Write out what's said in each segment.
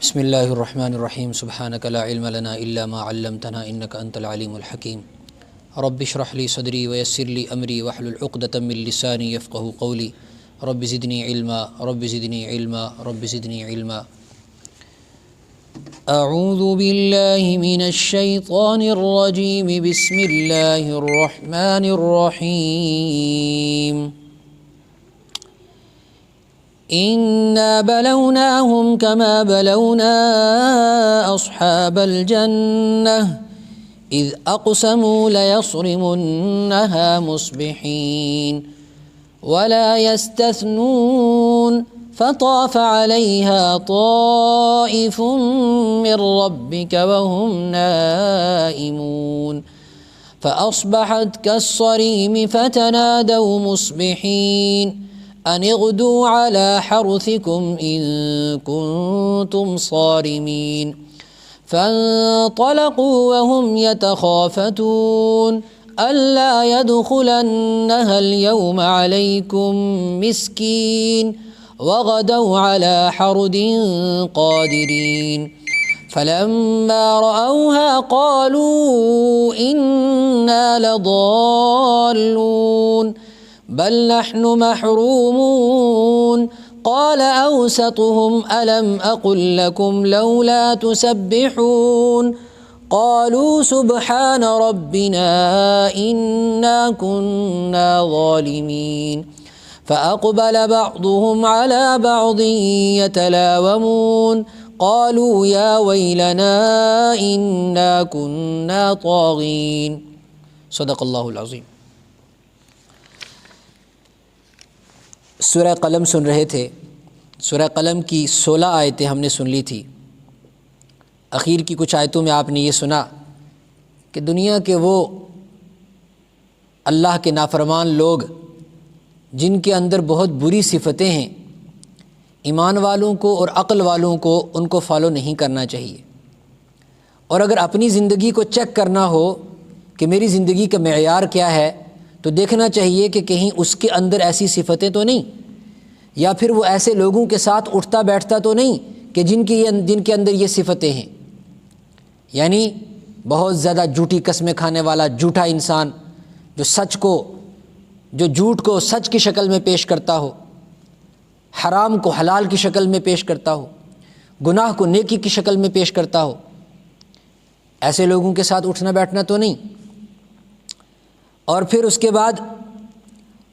بسم اللہ الرحمن الرحیم سبحانک لا علم لنا الا ما علمتنا انک انت العلیم الحکیم رب اشرح لی صدری ویسر لی امری واحلل عقدۃ من لسانی یفقہوا قولی رب زدنی علما رب زدنی علما رب زدنی علما اعوذ باللہ من الشیطان الرجیم بسم اللہ الرحمن الرحیم إنا بلوناهم كما بلونا أصحاب الجنة إذ أقسموا ليصرمنها مصبحين ولا يستثنون فطاف عليها طائف من ربك وهم نائمون فأصبحت كالصريم فتنادوا مصبحين أن اغدوا على حرثكم إن كنتم صارمين فانطلقوا وهم يتخافتون ألا يدخلنها اليوم عليكم مسكين وغدوا على حرد قادرين فلما رأوها قالوا إنا لضالون بل نحن محرومون قال أوسطهم ألم أقل لكم لولا تسبحون قالوا سبحان ربنا إنا كنا ظالمين فأقبل بعضهم على بعض يتلاومون قالوا يا ويلنا إنا كنا طاغين صدق الله العظيم۔ سورہ قلم سن رہے تھے۔ سورہ قلم کی 16 آیتیں ہم نے سن لی تھی۔ اخیر کی کچھ آیتوں میں آپ نے یہ سنا کہ دنیا کے وہ اللہ کے نافرمان لوگ جن کے اندر بہت بری صفتیں ہیں، ایمان والوں کو اور عقل والوں کو ان کو فالو نہیں کرنا چاہیے، اور اگر اپنی زندگی کو چیک کرنا ہو کہ میری زندگی کا معیار کیا ہے تو دیکھنا چاہیے کہ کہیں اس کے اندر ایسی صفتیں تو نہیں، یا پھر وہ ایسے لوگوں کے ساتھ اٹھتا بیٹھتا تو نہیں کہ جن کے اندر یہ صفتیں ہیں، یعنی بہت زیادہ جھوٹی قسمیں کھانے والا جھوٹا انسان، جو جھوٹ کو سچ کی شکل میں پیش کرتا ہو، حرام کو حلال کی شکل میں پیش کرتا ہو، گناہ کو نیکی کی شکل میں پیش کرتا ہو، ایسے لوگوں کے ساتھ اٹھنا بیٹھنا تو نہیں۔ اور پھر اس کے بعد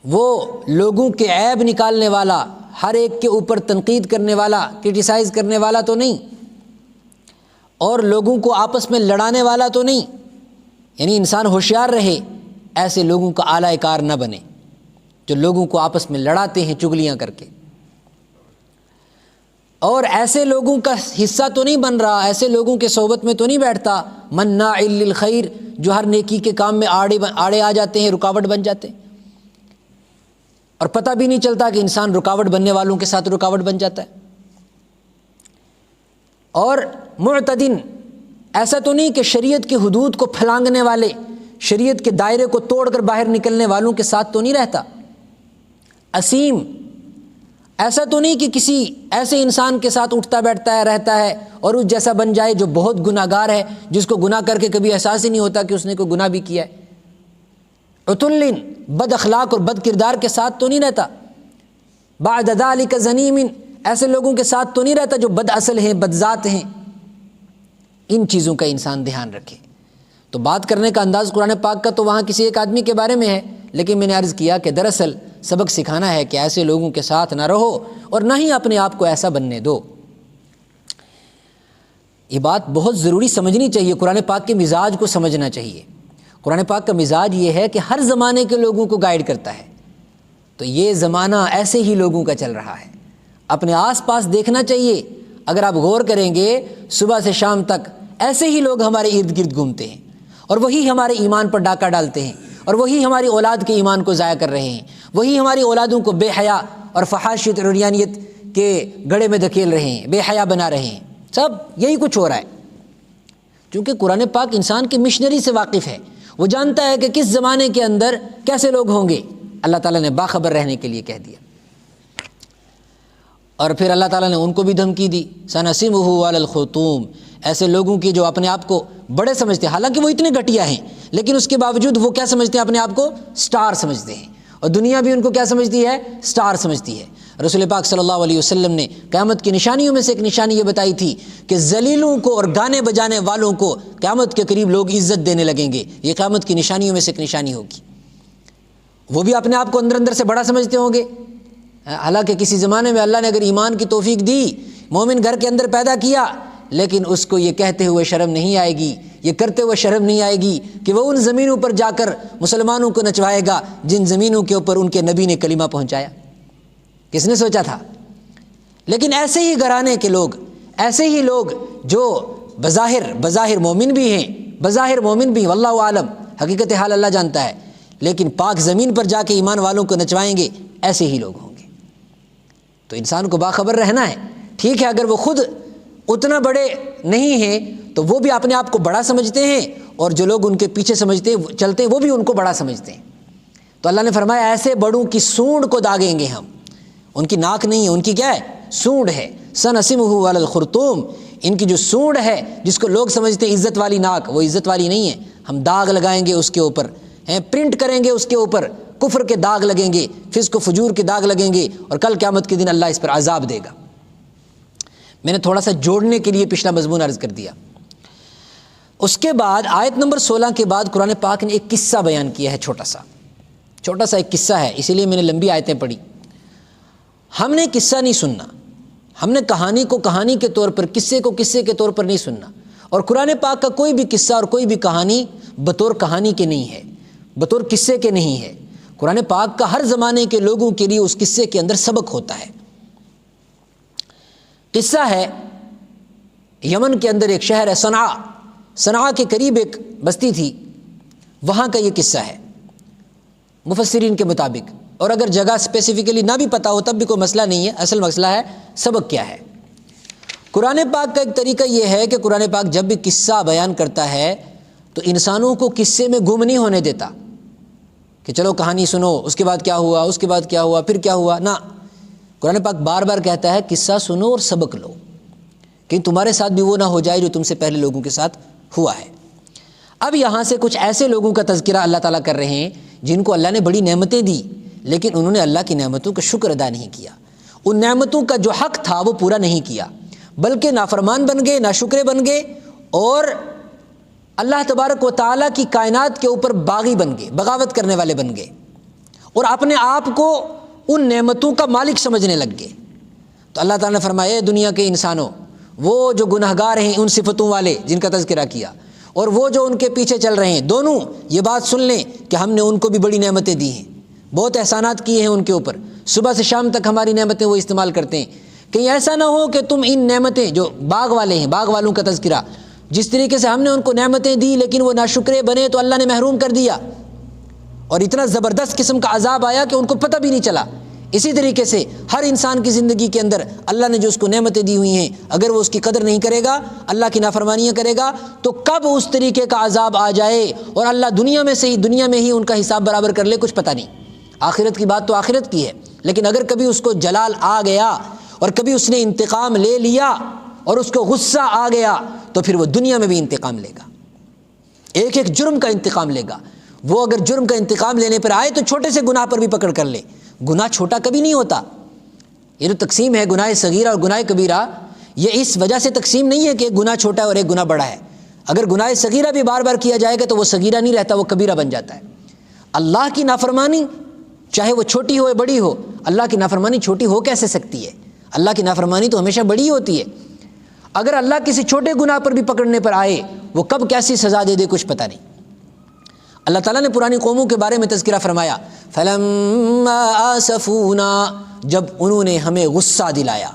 وہ لوگوں کے عیب نکالنے والا، ہر ایک کے اوپر تنقید کرنے والا، کرٹیسائز کرنے والا تو نہیں، اور لوگوں کو آپس میں لڑانے والا تو نہیں، یعنی انسان ہوشیار رہے، ایسے لوگوں کا اعلی کار نہ بنے جو لوگوں کو آپس میں لڑاتے ہیں چگلیاں کر کے، اور ایسے لوگوں کا حصہ تو نہیں بن رہا، ایسے لوگوں کے صحبت میں تو نہیں بیٹھتا، مناع للخیر، جو ہر نیکی کے کام میں آڑے آ جاتے ہیں، رکاوٹ بن جاتے ہیں، اور پتہ بھی نہیں چلتا کہ انسان رکاوٹ بننے والوں کے ساتھ رکاوٹ بن جاتا ہے۔ اور معتدن، ایسا تو نہیں کہ شریعت کی حدود کو پھلانگنے والے، شریعت کے دائرے کو توڑ کر باہر نکلنے والوں کے ساتھ تو نہیں رہتا۔ اسیم، ایسا تو نہیں کہ کسی ایسے انسان کے ساتھ اٹھتا بیٹھتا ہے، رہتا ہے اور اس جیسا بن جائے جو بہت گناہ گار ہے، جس کو گناہ کر کے کبھی احساس ہی نہیں ہوتا کہ اس نے کوئی گناہ بھی کیا ہے۔ عتلٍ، بد اخلاق اور بد کردار کے ساتھ تو نہیں رہتا۔ بعد ذلک زنیم، ایسے لوگوں کے ساتھ تو نہیں رہتا جو بد اصل ہیں، بد ذات ہیں۔ ان چیزوں کا انسان دھیان رکھے۔ تو بات کرنے کا انداز قرآن پاک کا تو وہاں کسی ایک آدمی کے بارے میں ہے، لیکن میں نے عرض کیا کہ دراصل سبق سکھانا ہے کہ ایسے لوگوں کے ساتھ نہ رہو اور نہ ہی اپنے آپ کو ایسا بننے دو۔ یہ بات بہت ضروری سمجھنی چاہیے، قرآن پاک کے مزاج کو سمجھنا چاہیے۔ قرآن پاک کا مزاج یہ ہے کہ ہر زمانے کے لوگوں کو گائیڈ کرتا ہے، تو یہ زمانہ ایسے ہی لوگوں کا چل رہا ہے، اپنے آس پاس دیکھنا چاہیے۔ اگر آپ غور کریں گے صبح سے شام تک ایسے ہی لوگ ہمارے ارد گرد گھومتے ہیں، اور وہی ہمارے ایمان پر ڈاکہ ڈالتے ہیں، اور وہی ہماری اولاد کے ایمان کو ضائع کر رہے ہیں، وہی ہماری اولادوں کو بے حیا اور فحاشیت اور عریانیت کے گڑھے میں دھکیل رہے ہیں، بے حیا بنا رہے ہیں۔ سب یہی کچھ ہو رہا ہے، کیونکہ قرآن پاک انسان کی مشنری سے واقف ہے، وہ جانتا ہے کہ کس زمانے کے اندر کیسے لوگ ہوں گے، اللہ تعالیٰ نے باخبر رہنے کے لیے کہہ دیا۔ اور پھر اللہ تعالیٰ نے ان کو بھی دھمکی دی سنسمہ علی الخرطوم، ایسے لوگوں کی جو اپنے آپ کو بڑے سمجھتے ہیں، حالانکہ وہ اتنے گھٹیا ہیں لیکن اس کے باوجود وہ کیا سمجھتے ہیں؟ اپنے آپ کو سٹار سمجھتے ہیں، اور دنیا بھی ان کو کیا سمجھتی ہے؟ سٹار سمجھتی ہے۔ رسول پاک صلی اللہ علیہ وسلم نے قیامت کی نشانیوں میں سے ایک نشانی یہ بتائی تھی کہ ذلیلوں کو اور گانے بجانے والوں کو قیامت کے قریب لوگ عزت دینے لگیں گے، یہ قیامت کی نشانیوں میں سے ایک نشانی ہوگی۔ وہ بھی اپنے آپ کو اندر اندر سے بڑا سمجھتے ہوں گے، حالانکہ کسی زمانے میں اللہ نے اگر ایمان کی توفیق دی، مومن گھر کے اندر پیدا کیا، لیکن اس کو یہ کہتے ہوئے شرم نہیں آئے گی، یہ کرتے ہوئے شرم نہیں آئے گی کہ وہ ان زمینوں پر جا کر مسلمانوں کو نچوائے گا جن زمینوں کے اوپر ان کے نبی نے کلمہ پہنچایا۔ کس نے سوچا تھا؟ لیکن ایسے ہی گھرانے کے لوگ، ایسے ہی لوگ جو بظاہر مومن بھی ہیں، بظاہر مومن بھی، واللہ عالم، حقیقت حال اللہ جانتا ہے، لیکن پاک زمین پر جا کے ایمان والوں کو نچوائیں گے، ایسے ہی لوگ ہوں گے۔ تو انسان کو باخبر رہنا ہے۔ ٹھیک ہے اگر وہ خود اتنا بڑے نہیں ہیں تو وہ بھی اپنے آپ کو بڑا سمجھتے ہیں، اور جو لوگ ان کے پیچھے چلتے ہیں وہ بھی ان کو بڑا سمجھتے ہیں۔ تو اللہ نے فرمایا ایسے بڑوں کی سونڈ کو داغیں گے ہم، ان کی ناک نہیں ہے، ان کی کیا ہے؟ سونڈ ہے۔ سنسمہ علی الخرطوم، ان کی جو سونڈ ہے جس کو لوگ سمجھتے ہیں عزت والی ناک، وہ عزت والی نہیں ہے، ہم داغ لگائیں گے اس کے اوپر، پرنٹ کریں گے اس کے اوپر، کفر کے داغ لگیں گے، فسق و فجور کے داغ لگیں گے، اور کل قیامت کے دن اللہ اس پر عذاب دے گا۔ میں نے تھوڑا سا جوڑنے کے لیے پچھلا مضمون عرض کر دیا۔ اس کے بعد آیت نمبر 16 کے بعد قرآن پاک نے ایک قصہ بیان کیا ہے، چھوٹا سا ایک قصہ ہے، اسی لیے میں نے لمبی آیتیں پڑھی۔ ہم نے قصہ نہیں سننا، ہم نے کہانی کو کہانی کے طور پر، قصے کو قصے کے طور پر نہیں سننا، اور قرآن پاک کا کوئی بھی قصہ اور کوئی بھی کہانی بطور کہانی کے نہیں ہے، بطور قصے کے نہیں ہے۔ قرآن پاک کا ہر زمانے کے لوگوں کے لیے اس قصے کے اندر سبق ہوتا ہے۔ قصہ ہے یمن کے اندر ایک شہر ہے صنعاء کے قریب ایک بستی تھی، وہاں کا یہ قصہ ہے مفسرین کے مطابق، اور اگر جگہ اسپیسیفکلی نہ بھی پتہ ہو تب بھی کوئی مسئلہ نہیں ہے، اصل مسئلہ ہے سبق کیا ہے۔ قرآن پاک کا ایک طریقہ یہ ہے کہ قرآن پاک جب بھی قصہ بیان کرتا ہے تو انسانوں کو قصے میں گم نہیں ہونے دیتا کہ چلو کہانی سنو، اس کے بعد کیا ہوا، اس کے بعد کیا ہوا، پھر کیا ہوا، نہ، قرآن پاک بار بار کہتا ہے قصہ سنو اور سبق لو، کہ تمہارے ساتھ بھی وہ نہ ہو جائے جو تم سے پہلے لوگوں کے ساتھ ہوا ہے۔ اب یہاں سے کچھ ایسے لوگوں کا تذکرہ اللہ تعالیٰ کر رہے ہیں جن کو اللہ نے بڑی نعمتیں دی، لیکن انہوں نے اللہ کی نعمتوں کا شکر ادا نہیں کیا، ان نعمتوں کا جو حق تھا وہ پورا نہیں کیا، بلکہ نافرمان بن گئے، ناشکرے بن گئے، اور اللہ تبارک و تعالیٰ کی کائنات کے اوپر باغی بن گئے، بغاوت کرنے والے بن گئے، اور اپنے آپ کو ان نعمتوں کا مالک سمجھنے لگ گئے۔ تو اللہ تعالیٰ نے فرمایا اے دنیا کے انسانوں، وہ جو گناہگار ہیں ان صفتوں والے جن کا تذکرہ کیا، اور وہ جو ان کے پیچھے چل رہے ہیں، دونوں یہ بات سن لیں کہ ہم نے ان کو بھی بڑی نعمتیں دی ہیں، بہت احسانات کیے ہیں ان کے اوپر، صبح سے شام تک ہماری نعمتیں وہ استعمال کرتے ہیں۔ کہیں ایسا نہ ہو کہ تم ان نعمتیں، جو باغ والے ہیں، باغ والوں کا تذکرہ، جس طریقے سے ہم نے ان کو نعمتیں دی لیکن وہ ناشکرے بنے تو اللہ نے محروم کر دیا، اور اتنا زبردست قسم کا عذاب آیا کہ ان کو پتہ بھی نہیں چلا۔ اسی طریقے سے ہر انسان کی زندگی کے اندر اللہ نے جو اس کو نعمتیں دی ہوئی ہیں، اگر وہ اس کی قدر نہیں کرے گا، اللہ کی نافرمانیاں کرے گا، تو کب اس طریقے کا عذاب آ جائے اور اللہ دنیا میں ہی ان کا حساب برابر کر لے، کچھ پتہ نہیں۔ آخرت کی بات تو آخرت کی ہے، لیکن اگر کبھی اس کو جلال آ گیا اور کبھی اس نے انتقام لے لیا اور اس کو غصہ آ گیا تو پھر وہ دنیا میں بھی انتقام لے گا، ایک ایک جرم کا انتقام لے گا۔ وہ اگر جرم کا انتقام لینے پر آئے تو چھوٹے سے گناہ پر بھی پکڑ کر لے، گناہ چھوٹا کبھی نہیں ہوتا۔ یہ جو تقسیم ہے گناہ صغیرہ اور گناہ کبیرہ، یہ اس وجہ سے تقسیم نہیں ہے کہ ایک گناہ چھوٹا ہے اور ایک گناہ بڑا ہے۔ اگر گناہ صغیرہ بھی بار بار کیا جائے گا تو وہ صغیرہ نہیں رہتا، وہ کبیرہ بن جاتا ہے۔ اللہ کی نافرمانی چاہے وہ چھوٹی ہو یا بڑی ہو، اللہ کی نافرمانی چھوٹی ہو کیسے سکتی ہے؟ اللہ کی نافرمانی تو ہمیشہ بڑی ہوتی ہے۔ اگر اللہ کسی چھوٹے گناہ پر بھی پکڑنے پر آئے، وہ کب کیسی سزا دے دے کچھ پتہ نہیں۔ اللہ تعالیٰ نے پرانی قوموں کے بارے میں تذکرہ فرمایا، فَلَمَّا آسَفُونَا، جب انہوں نے ہمیں غصہ دلایا،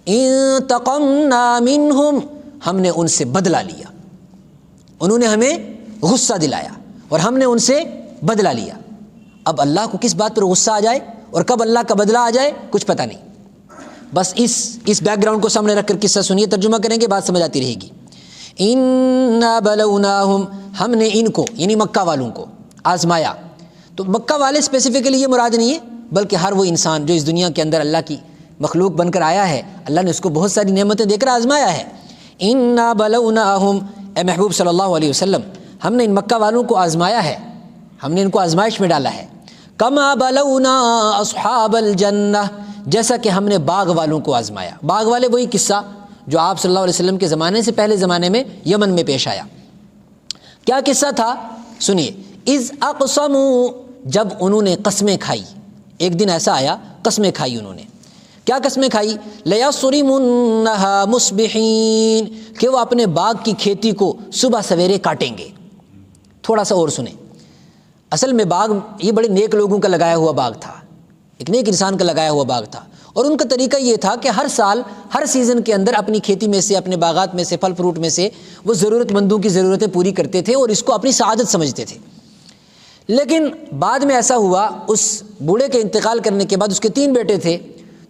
انتقمنا منہم، ہم نے ان سے بدلہ لیا۔ انہوں نے ہمیں غصہ دلایا اور ہم نے ان سے بدلہ لیا۔ اب اللہ کو کس بات پر غصہ آ جائے اور کب اللہ کا بدلہ آ جائے کچھ پتہ نہیں۔ بس اس بیک گراؤنڈ کو سامنے رکھ کر قصہ سنیے، ترجمہ کریں گے، بات سمجھ آتی رہے گی۔ اِنَّا بَلَوْنَاهُمْ، ہم نے ان کو یعنی مکہ والوں کو آزمایا۔ تو مکہ والے اسپیسیفکلی یہ مراد نہیں ہے، بلکہ ہر وہ انسان جو اس دنیا کے اندر اللہ کی مخلوق بن کر آیا ہے، اللہ نے اس کو بہت ساری نعمتیں دے کر آزمایا ہے۔ اِنَّا بَلَوْنَاهُمْ، اے محبوب صلی اللہ علیہ وسلم، ہم نے ان مکہ والوں کو آزمایا ہے، ہم نے ان کو آزمائش میں ڈالا ہے۔ کما بلونا اصحاب الجنہ، جیسا کہ ہم نے باغ والوں کو آزمایا۔ باغ والے وہی قصہ جو آپ صلی اللہ علیہ وسلم کے زمانے سے پہلے زمانے میں یمن میں پیش آیا۔ کیا قصہ تھا؟ سنیے۔ اذ اقسموا، جب انہوں نے قسمیں کھائی، ایک دن ایسا آیا قسمیں کھائی انہوں نے۔ کیا قسمیں کھائی؟ لیصرمنها مصبحین، کہ وہ اپنے باغ کی کھیتی کو صبح سویرے کاٹیں گے۔ تھوڑا سا اور سنیں۔ اصل میں باغ یہ بڑے نیک لوگوں کا لگایا ہوا باغ تھا، ایک نیک انسان کا لگایا ہوا باغ تھا، اور ان کا طریقہ یہ تھا کہ ہر سال ہر سیزن کے اندر اپنی کھیتی میں سے، اپنے باغات میں سے، پھل فروٹ میں سے وہ ضرورت مندوں کی ضرورتیں پوری کرتے تھے اور اس کو اپنی سعادت سمجھتے تھے۔ لیکن بعد میں ایسا ہوا، اس بوڑھے کے انتقال کرنے کے بعد اس کے 3 بیٹے تھے،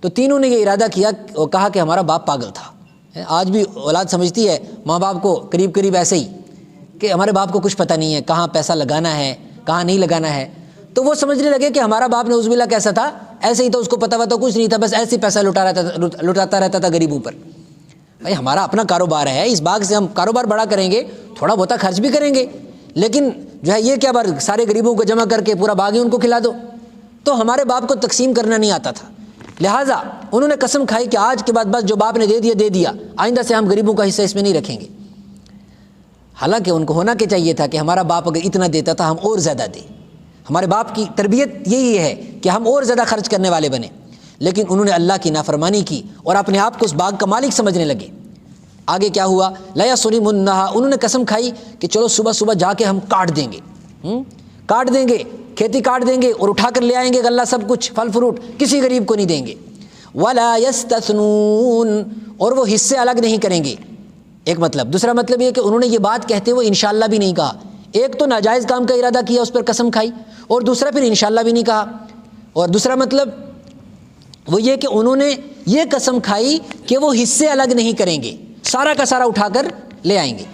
تو تینوں نے یہ ارادہ کیا اور کہا کہ ہمارا باپ پاگل تھا۔ آج بھی اولاد سمجھتی ہے ماں باپ کو قریب قریب ایسے ہی کہ ہمارے باپ کو کچھ پتہ نہیں ہے، کہاں پیسہ لگانا ہے کہاں نہیں لگانا ہے، تو وہ سمجھنے لگے کہ ہمارا باپ نعوذ باللہ کیسا تھا، ایسے ہی تو اس کو پتہ وتہ کچھ نہیں تھا، بس ایسے ہی پیسہ لٹاتا رہتا تھا غریبوں پر۔ بھائی ہمارا اپنا کاروبار ہے، اس باغ سے ہم کاروبار بڑا کریں گے، تھوڑا بہت خرچ بھی کریں گے، لیکن جو ہے یہ کیا بار سارے غریبوں کو جمع کر کے پورا باغ ہی ان کو کھلا دو۔ تو ہمارے باپ کو تقسیم کرنا نہیں آتا تھا، لہٰذا انہوں نے قسم کھائی کہ آج کے بعد بس جو باپ نے دے دیا، آئندہ سے ہم غریبوں کا حصہ اس میں نہیں رکھیں گے۔ حالانکہ ان کو ہونا کہ چاہیے تھا کہ ہمارا باپ اگر اتنا دیتا تھا ہم اور زیادہ دیں، ہمارے باپ کی تربیت یہی ہے کہ ہم اور زیادہ خرچ کرنے والے بنیں، لیکن انہوں نے اللہ کی نافرمانی کی اور اپنے آپ کو اس باغ کا مالک سمجھنے لگے۔ آگے کیا ہوا؟ لیصرمنها، انہوں نے قسم کھائی کہ چلو صبح صبح جا کے ہم کاٹ دیں گے، کھیتی کاٹ دیں گے اور اٹھا کر لے آئیں گے غلہ، سب کچھ پھل فروٹ، کسی غریب کو نہیں دیں گے۔ ولا یستثنون، اور وہ حصے الگ نہیں کریں گے۔ ایک مطلب، دوسرا مطلب یہ کہ انہوں نے یہ بات کہتے ہوئے انشاءاللہ بھی نہیں کہا۔ ایک تو ناجائز کام کا ارادہ کیا، اس پر قسم کھائی، اور دوسرا پھر انشاءاللہ بھی نہیں کہا۔ اور دوسرا مطلب وہ یہ کہ انہوں نے یہ قسم کھائی کہ وہ حصے الگ نہیں کریں گے، سارا کا سارا اٹھا کر لے آئیں گے۔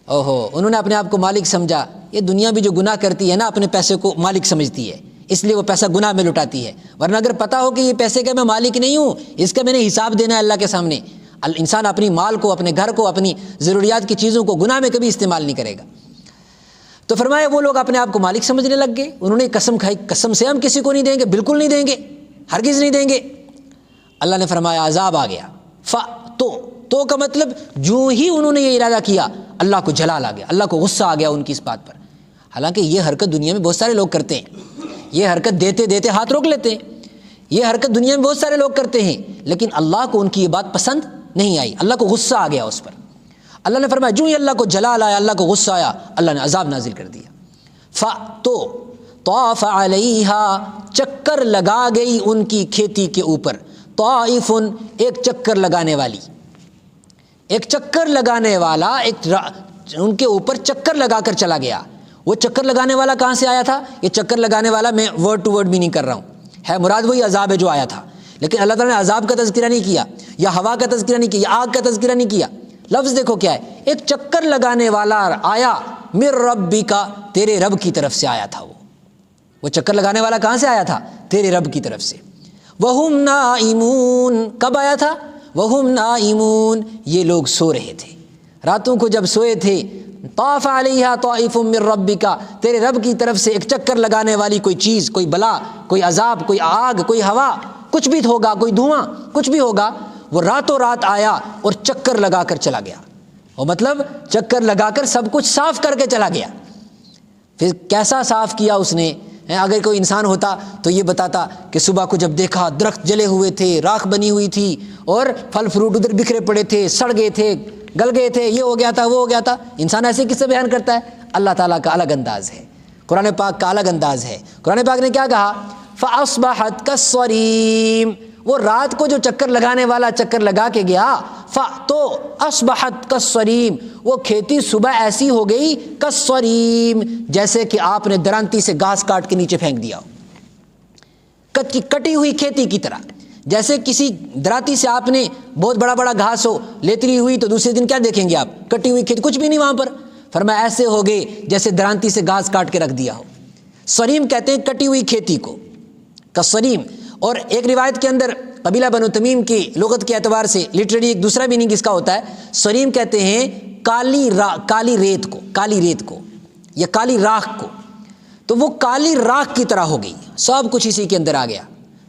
انہوں نے اپنے آپ کو مالک سمجھا۔ یہ دنیا بھی جو گناہ کرتی ہے نا، اپنے پیسے کو مالک سمجھتی ہے، اس لیے وہ پیسہ گناہ میں لٹاتی ہے، ورنہ اگر پتہ ہو کہ یہ پیسے کا میں مالک نہیں ہوں، اس کا میں نے حساب دینا ہے اللہ کے سامنے، انسان اپنی مال کو، اپنے گھر کو، اپنی ضروریات کی چیزوں کو گناہ میں کبھی استعمال نہیں کرے گا۔ تو فرمایا وہ لوگ اپنے آپ کو مالک سمجھنے لگ گئے، انہوں نے قسم کھائی، قسم سے ہم کسی کو نہیں دیں گے، بالکل نہیں دیں گے، ہرگز نہیں دیں گے۔ اللہ نے فرمایا عذاب آ گیا۔ تو کا مطلب جو ہی انہوں نے یہ ارادہ کیا، اللہ کو جلال آ گیا، اللہ کو غصہ آ گیا ان کی اس بات پر۔ حالانکہ یہ حرکت دنیا میں بہت سارے لوگ کرتے ہیں، یہ حرکت دیتے دیتے ہاتھ روک لیتے ہیں، یہ حرکت دنیا میں بہت سارے لوگ کرتے ہیں، لیکن اللہ کو ان کی یہ بات پسند نہیں آئی، اللہ کو غصہ آ گیا اس پر۔ اللہ نے فرمایا جو ہی اللہ کو جلال آیا، اللہ کو غصہ آیا، اللہ نے عذاب نازل کر دیا۔ طاف علیہا، چکر لگا گئی ان کی کھیتی کے اوپر، طائف، ایک چکر لگانے والی، ایک چکر لگانے والا، ان کے اوپر چکر لگا کر چلا گیا۔ وہ چکر لگانے والا کہاں سے آیا تھا؟ یہ چکر لگانے والا میں ورڈ ٹو ورڈ بھی نہیں کر رہا ہوں، ہے مراد وہی عذاب ہے جو آیا تھا، لیکن اللہ تعالیٰ نے عذاب کا تذکرہ نہیں کیا، یا ہوا کا تذکرہ نہیں کیا، یا آگ کا تذکرہ نہیں کیا۔ لفظ دیکھو کیا ہے، ایک چکر لگانے والا آیا، من ربک، تیرے رب کی طرف سے آیا تھا۔ وہ چکر لگانے والا کہاں سے آیا تھا؟ تیرے رب کی طرف سے۔ وہم نائمون، کب آیا تھا؟ وہم نائمون، یہ لوگ سو رہے تھے، راتوں کو جب سوئے تھے۔ طاف علیہا طائف من ربک، تیرے رب کی طرف سے ایک چکر لگانے والی کوئی چیز، کوئی بلا، کوئی عذاب، کوئی آگ، کوئی ہوا، کچھ بھی ہوگا، کوئی دھواں، کچھ بھی ہوگا، وہ راتوں رات آیا اور چکر لگا کر چلا گیا۔ وہ مطلب چکر لگا کر سب کچھ صاف کر کے چلا گیا۔ پھر کیسا صاف کیا اس نے؟ اگر کوئی انسان ہوتا تو یہ بتاتا کہ صبح کو جب دیکھا درخت جلے ہوئے تھے، راکھ بنی ہوئی تھی، اور پھل فروٹ ادھر بکھرے پڑے تھے، سڑ گئے تھے، گل گئے تھے، یہ ہو گیا تھا، وہ ہو گیا تھا۔ انسان ایسے کس سے بیان کرتا ہے؟ اللہ تعالیٰ کا الگ انداز ہے، قرآن پاک کا الگ انداز ہے۔ قرآن پاک نے کیا کہا؟ فَأَصْبَحَتْ كَالصَّرِيمِ، وہ رات کو جو چکر لگانے والا چکر لگا کے گیا، تو اصبحت کالصریم، وہ کھیتی صبح ایسی ہو گئی، کالصریم، جیسے کہ آپ نے درانتی سے گھاس کاٹ کے نیچے پھینک دیا ہو، کٹی ہوئی کھیتی کی طرح۔ جیسے کسی دراتی سے آپ نے بہت بڑا بڑا گھاس ہو لیتری ہوئی، تو دوسرے دن کیا دیکھیں گے آپ؟ کٹی ہوئی کھیتی، کچھ بھی نہیں وہاں پر۔ فرمایا ایسے ہو گئے جیسے درانتی سے گھاس کاٹ کے رکھ دیا ہو۔ سریم کہتے ہیں کٹی ہوئی کھیتی کو، کالصریم۔ اور ایک روایت کے اندر قبیلہ بنو تمیم کی لغت کے اعتبار سے لٹرلی ایک دوسرا میننگ اس کا ہوتا ہے، سریم کہتے ہیں کالی ریت کو یا کالی راکھ کو، تو وہ کالی راکھ کی طرح ہو گئی، سب کچھ اسی کے اندر آ گیا،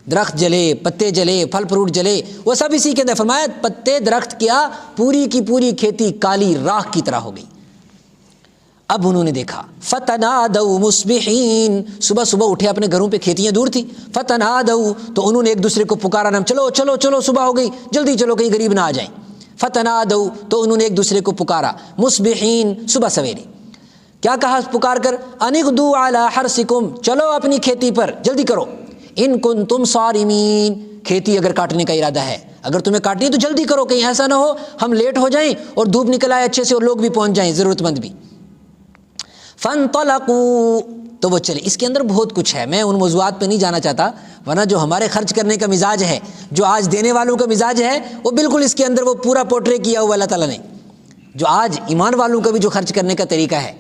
درخت جلے، پتے جلے، پھل فروٹ جلے، وہ سب اسی کے اندر، فرمایا پتے درخت کیا، پوری کی پوری کھیتی کالی راکھ کی طرح ہو گئی۔ اب انہوں نے دیکھا، فتنادوا مصبحین، صبح صبح اٹھے، اپنے گھروں پہ کھیتیاں دور تھی، فتنادوا، تو انہوں نے ایک دوسرے کو پکارا، نام چلو چلو چلو صبح ہو گئی، جلدی چلو کہیں غریب نہ آ جائیں، فتنادوا، تو انہوں نے ایک دوسرے کو پکارا، مصبحین، صبح سویرے، کیا کہا پکار کر، ان اغدوا علی حرثکم، چلو اپنی کھیتی پر جلدی کرو، ان کنتم صارمین، کھیتی اگر کاٹنے کا ارادہ ہے، اگر تمہیں کاٹنی ہے تو جلدی کرو، کہیں ایسا نہ ہو ہم لیٹ ہو جائیں اور دھوپ نکل آئے اچھے سے اور لوگ بھی پہنچ جائیں، ضرورت مند بھی۔ فانطلقوا، تو وہ چلے۔ اس کے اندر بہت کچھ ہے، میں ان موضوعات پہ نہیں جانا چاہتا، ورنہ جو ہمارے خرچ کرنے کا مزاج ہے، جو آج دینے والوں کا مزاج ہے، وہ بالکل اس کے اندر وہ پورا پورٹرے کیا ہوا اللہ تعالیٰ نے۔ جو آج ایمان والوں کا بھی جو خرچ کرنے کا طریقہ ہے،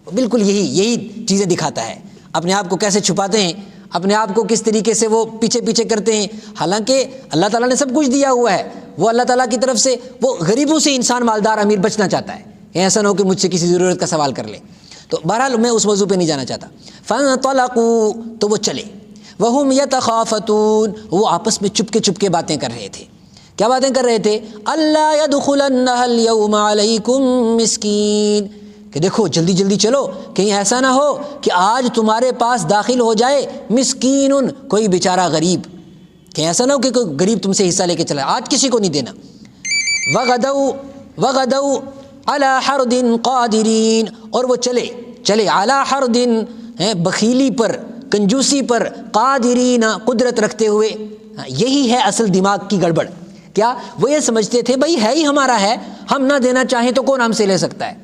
وہ بالکل یہی چیزیں دکھاتا ہے، اپنے آپ کو کیسے چھپاتے ہیں، اپنے آپ کو کس طریقے سے وہ پیچھے کرتے ہیں، حالانکہ اللہ تعالیٰ نے سب کچھ دیا ہوا ہے، وہ اللہ تعالیٰ کی طرف سے، وہ غریبوں سے انسان مالدار امیر بچنا چاہتا ہے، ایسا نہ ہو کہ مجھ سے کسی ضرورت کا سوال کر لے۔ تو بہرحال میں اس موضوع پہ نہیں جانا چاہتا۔ فانطلقوا، تو وہ چلے، وہم یتخافتون، وہ آپس میں چپکے باتیں کر رہے تھے۔ کیا باتیں کر رہے تھے؟ اللہ یدخلنها اليوم علیکم مسکین، کہ دیکھو جلدی چلو، کہیں ایسا نہ ہو کہ آج تمہارے پاس داخل ہو جائے مسکین، کوئی بیچارہ غریب، کہ ایسا نہ ہو کہ کوئی غریب تم سے حصہ لے کے چلا، آج کسی کو نہیں دینا۔ وغدوا علی حرد قادرین، اور وہ چلے علی حرد، بخیلی پر، کنجوسی پر، قادرین، قدرت رکھتے ہوئے۔ یہی ہے اصل دماغ کی گڑبڑ، کیا وہ یہ سمجھتے تھے بھائی ہے ہی ہمارا ہے، ہم نہ دینا چاہیں تو کون ہم سے لے سکتا ہے،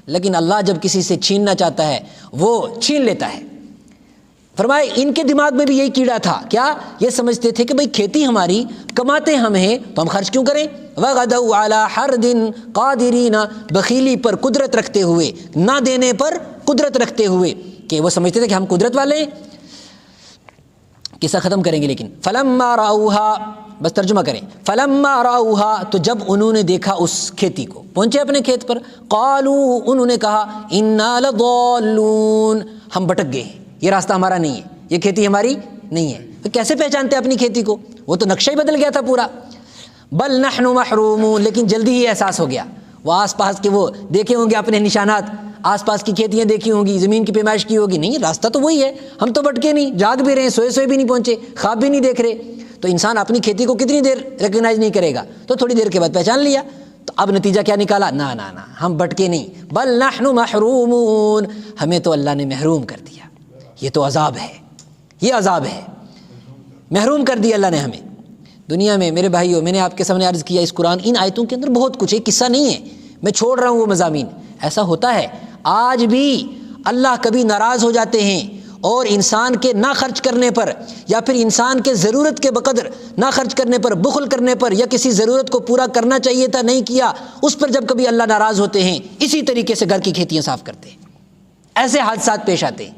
لیکن اللہ جب کسی سے چھیننا چاہتا ہے وہ چھین لیتا ہے۔ فرمائے ان کے دماغ میں بھی یہی کیڑا تھا، کیا یہ سمجھتے تھے کہ بھئی کھیتی ہماری، کماتے ہم ہیں تو ہم خرچ کیوں کریں؟ وغدوا علی حرد قادرین، بخیلی پر قدرت رکھتے ہوئے، نہ دینے پر قدرت رکھتے ہوئے، کہ وہ سمجھتے تھے کہ ہم قدرت والے ہیں۔ قصہ ختم کریں گے لیکن فلما راؤہا، بس ترجمہ کریں، فلما راؤہا، تو جب انہوں نے دیکھا اس کھیتی کو، پہنچے اپنے کھیت پر، قالو، انہوں نے کہا، انا لضالون، ہم بھٹک گئے، یہ راستہ ہمارا نہیں ہے، یہ کھیتی ہماری نہیں ہے۔ کیسے پہچانتے اپنی کھیتی کو؟ وہ تو نقشہ ہی بدل گیا تھا پورا۔ بل نحن محرومون، لیکن جلدی ہی احساس ہو گیا، وہ آس پاس کے وہ دیکھے ہوں گے اپنے نشانات، آس پاس کی کھیتیاں دیکھی ہوں گی، زمین کی پیمائش کی ہوگی، نہیں راستہ تو وہی ہے، ہم تو بھٹکے نہیں، جاگ بھی رہے ہیں، سوئے بھی نہیں پہنچے، خواب بھی نہیں دیکھ رہے۔ تو انسان اپنی کھیتی کو کتنی دیر ریکگنائز نہیں کرے گا، تو تھوڑی دیر کے بعد پہچان لیا۔ تو اب نتیجہ کیا نکالا؟ نہ ہم بھٹکے نہیں، بل نحن محرومون، ہمیں تو اللہ نے محروم کر دیا، یہ تو عذاب ہے، یہ عذاب ہے، محروم کر دیا اللہ نے ہمیں دنیا میں۔ میرے بھائیوں، میں نے آپ کے سامنے عرض کیا، اس قرآن ان آیتوں کے اندر بہت کچھ ہے، قصہ نہیں ہے، میں چھوڑ رہا ہوں وہ مضامین، ایسا ہوتا ہے آج بھی، اللہ کبھی ناراض ہو جاتے ہیں اور انسان کے نہ خرچ کرنے پر، یا پھر انسان کے ضرورت کے بقدر نہ خرچ کرنے پر، بخل کرنے پر، یا کسی ضرورت کو پورا کرنا چاہیے تھا نہیں کیا، اس پر جب کبھی اللہ ناراض ہوتے ہیں، اسی طریقے سے گھر کی کھیتیاں صاف کرتے ہیں، ایسے حادثات پیش آتے ہیں،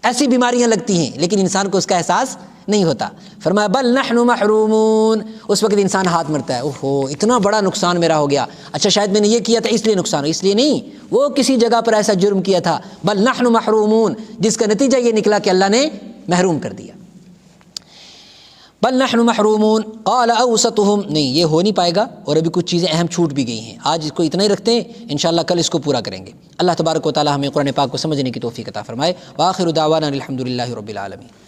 ایسی بیماریاں لگتی ہیں، لیکن انسان کو اس کا احساس نہیں ہوتا۔ فرمایا بل نحن محرومون، اس وقت انسان ہاتھ مرتا ہے، اوہو اتنا بڑا نقصان میرا ہو گیا، اچھا شاید میں نے یہ کیا تھا اس لیے نقصان ہو، اس لیے نہیں، وہ کسی جگہ پر ایسا جرم کیا تھا، بل نحن محرومون، جس کا نتیجہ یہ نکلا کہ اللہ نے محروم کر دیا۔ بل نحن محرومون قال اوسطهم، نہیں یہ ہو نہیں پائے گا، اور ابھی کچھ چیزیں اہم چھوٹ بھی گئی ہیں، آج اس کو اتنا ہی رکھتے ہیں، انشاءاللہ کل اس کو پورا کریں گے۔ اللہ تبارک و تعالی ہمیں قرآن پاک کو سمجھنے کی توفیق عطا فرمائے۔ وآخر دعوانا الحمدللہ رب العالمین۔